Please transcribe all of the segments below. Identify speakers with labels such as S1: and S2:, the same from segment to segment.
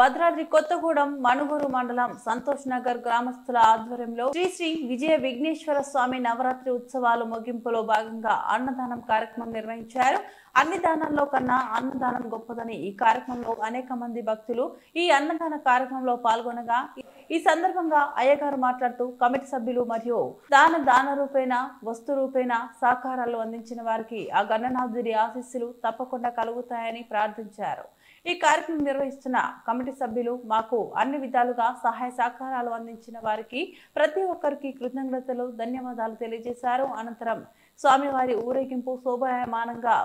S1: భద్రాద్రి కొత్తగూడెం మణుగూరు మండలం సంతోష్ నగర్ గ్రామస్తుల ఆధ్వర్యంలో శ్రీ శ్రీ విజయ విఘ్నేశ్వర స్వామి నవరాత్రి ఉత్సవాలు ముగింపులో భాగంగా అన్నదానం కార్యక్రమం నిర్వహించారు. అన్ని దానాల్లో కన్నా అన్నదానం గొప్పదని ఈ కార్యక్రమంలో అనేక మంది భక్తులు ఈ అన్నదాన కార్యక్రమంలో పాల్గొనగా ఈ సందర్భంగా అయ్యగారు మాట్లాడుతూ కమిటీ సభ్యులు మరియు దాన రూపేణ వస్తు రూపేణ సహకారాలు అందించిన వారికి ఆ గణనాథుడి ఆశీస్సులు తప్పకుండా కలుగుతాయని ప్రార్థించారు. ఈ కార్యక్రమం నిర్వహిస్తున్న కమిటీ సభ్యులు మాకు అన్ని విధాలుగా సహాయ సహకారాలు అందించిన వారికి ప్రతి ఒక్కరికి కృతజ్ఞతలు ధన్యవాదాలు తెలియజేశారు. అనంతరం స్వామివారి ఊరేగింపు శోభాయమానంగా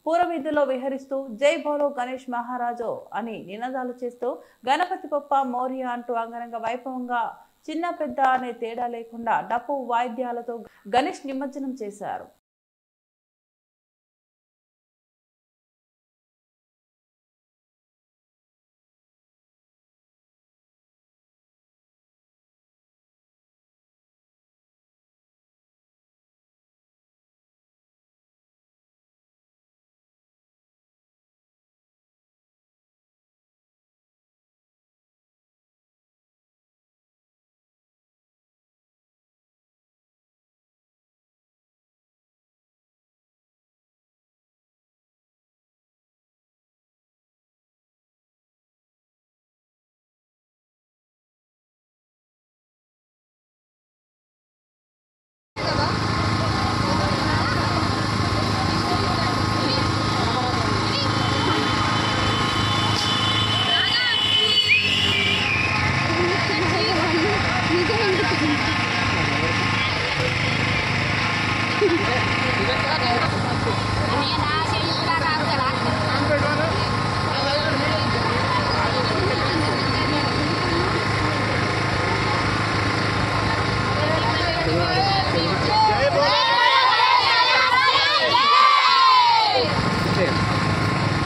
S1: పూర్వవీధిలో విహరిస్తూ జై బోలో గణేష్ మహారాజో అని నినాదాలు చేస్తూ గణపతి బప్ప మౌర్య అంటూ అంగరంగ వైభవంగా చిన్న పెద్ద అనే తేడా లేకుండా డప్పు వాయిద్యాలతో గణేష్ నిమజ్జనం చేశారు.
S2: Terima kasih.